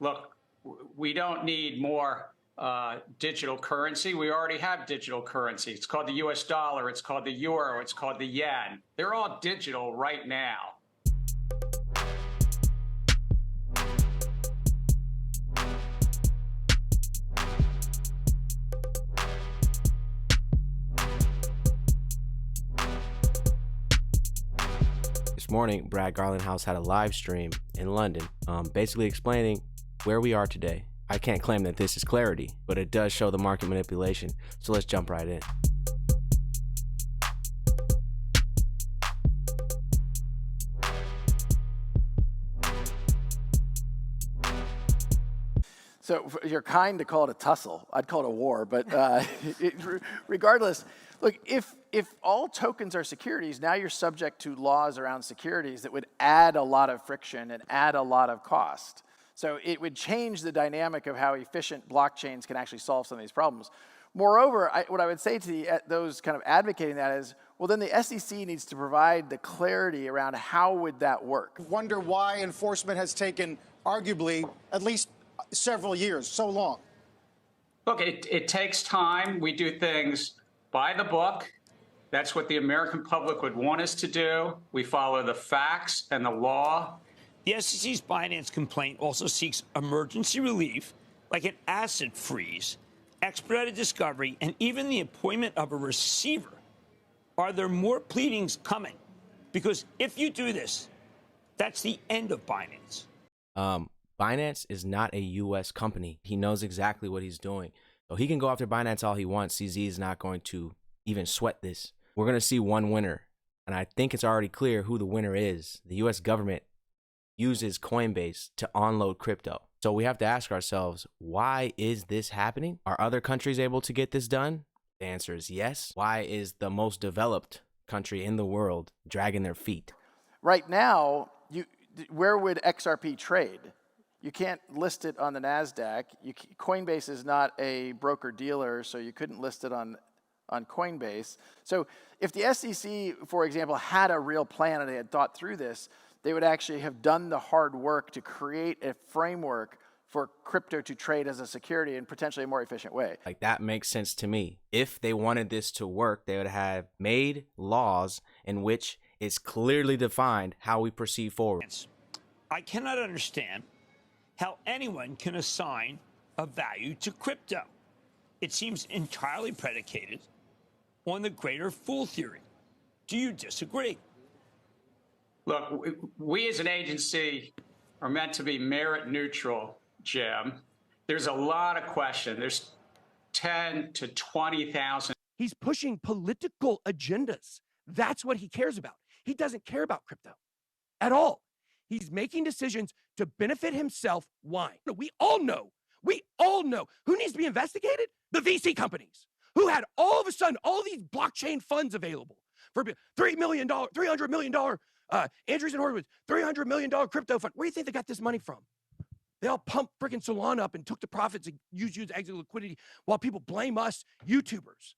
Look, we don't need more digital currency. We already have digital currency. It's called the US dollar. It's called the euro. It's called the yen. They're all digital right now. This morning, Brad Garlinghouse had a live stream in London, basically explaining where we are today. I can't claim that this is clarity, but it does show the market manipulation. So let's jump right in. So you're kind to call it a tussle. I'd call it a war, but regardless, look, if all tokens are securities, now you're subject to laws around securities that would add a lot of friction and add a lot of cost. So it would change the dynamic of how efficient blockchains can actually solve some of these problems. Moreover, what I would say to those kind of advocating that is, well, then the SEC needs to provide the clarity around how would that work. Wonder why enforcement has taken arguably at least several years, so long. Look, it takes time. We do things by the book. That's what the American public would want us to do. We follow the facts and the law. The SEC's Binance complaint also seeks emergency relief, like an asset freeze, expedited discovery, and even the appointment of a receiver. Are there more pleadings coming? Because if you do this, that's the end of Binance. Binance is not a U.S. company. He knows exactly what he's doing. So he can go after Binance all he wants. CZ is not going to even sweat this. We're going to see one winner. And I think it's already clear who the winner is. The U.S. government uses Coinbase to onload crypto. So we have to ask ourselves, why is this happening? Are other countries able to get this done? The answer is yes. Why is the most developed country in the world dragging their feet? Right now, where would XRP trade? You can't list it on the NASDAQ. Coinbase is not a broker-dealer, so you couldn't list it on Coinbase. So if the SEC, for example, had a real plan and they had thought through this, they would actually have done the hard work to create a framework for crypto to trade as a security in potentially a more efficient way. Like, that makes sense to me. If they wanted this to work, they would have made laws in which it's clearly defined how we proceed forward. I cannot understand how anyone can assign a value to crypto. It seems entirely predicated on the greater fool theory. Do you disagree? Look, we as an agency are meant to be merit neutral, Jim. There's a lot of questions. There's 10 to 20,000. He's pushing political agendas. That's what he cares about. He doesn't care about crypto at all. He's making decisions to benefit himself. Why? We all know who needs to be investigated? The VC companies who had all of a sudden all these blockchain funds available for $300 million, Andreessen Horowitz, $300 million crypto fund. Where do you think they got this money from? They all pumped freaking Solana up and took the profits and used exit liquidity while people blame us YouTubers.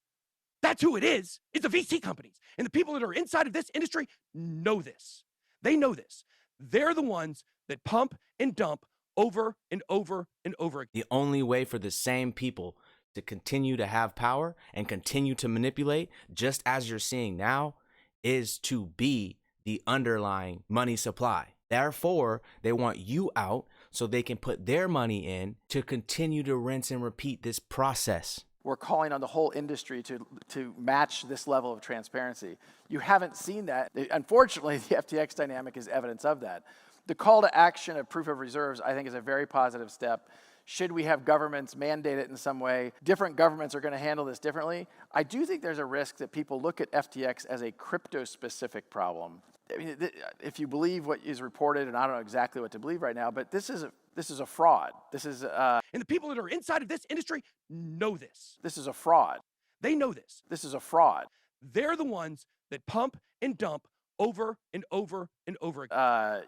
That's who it is. It's the VC companies. And the people that are inside of this industry know this. They know this. They're the ones that pump and dump over and over and over again. The only way for the same people to continue to have power and continue to manipulate, just as you're seeing now, is to be the underlying money supply. Therefore, they want you out so they can put their money in to continue to rinse and repeat this process. We're calling on the whole industry to match this level of transparency. You haven't seen that. Unfortunately, the FTX dynamic is evidence of that. The call to action of proof of reserves, I think, is a very positive step. Should we have governments mandate it in some way? Different governments are going to handle this differently. I do think there's a risk that people look at FTX as a crypto-specific problem. I mean, if you believe what is reported, and I don't know exactly what to believe right now, but this is a fraud. This is and the people that are inside of this industry know this. This is a fraud. They know this. This is a fraud. They're the ones that pump and dump over and over and over again.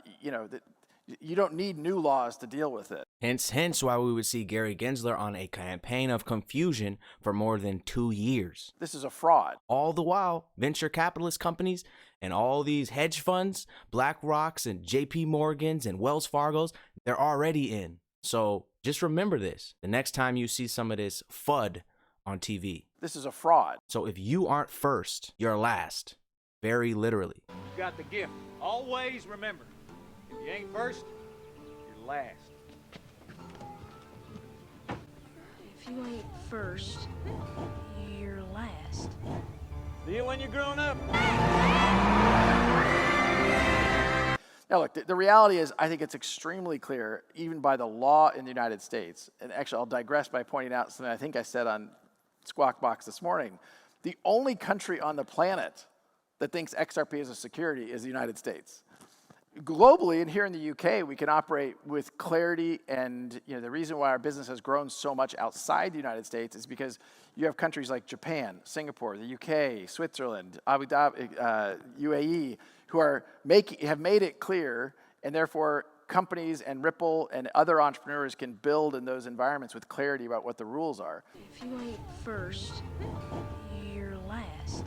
You don't need new laws to deal with it. Hence why we would see Gary Genselur on a campaign of confusion for more than 2 years. This is a fraud. All the while, venture capitalist companies and all these hedge funds, BlackRocks and JP Morgans and Wells Fargos, they're already in. So just remember this the next time you see some of this FUD on TV. This is a fraud. So if you aren't first, you're last. Very literally. You got the gift. Always remember, if you ain't first, you're last. If you ain't first, you're last. See you when you're grown up. Now, look, the reality is, I think it's extremely clear, even by the law in the United States, and actually I'll digress by pointing out something I think I said on Squawk Box this morning. The only country on the planet that thinks XRP is a security is the United States. Globally, and here in the UK, we can operate with clarity, and the reason why our business has grown so much outside the United States is because you have countries like Japan, Singapore, the UK, Switzerland, Abu Dhabi, UAE, who have made it clear, and therefore companies and Ripple and other entrepreneurs can build in those environments with clarity about what the rules are. If you ain't first, you're last.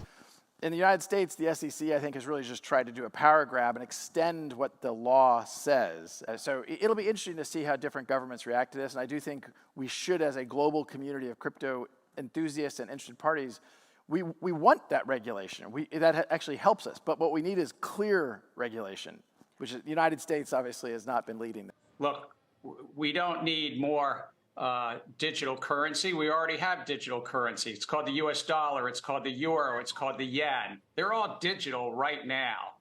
In the United States, the SEC, I think, has really just tried to do a power grab and extend what the law says. So it'll be interesting to see how different governments react to this. And I do think we should, as a global community of crypto enthusiasts and interested parties, we want that regulation. That actually helps us. But what we need is clear regulation, which the United States obviously has not been leading. Look, we don't need more digital currency. We already have digital currency. It's called the US dollar. It's called the euro. It's called the yen. They're all digital right now.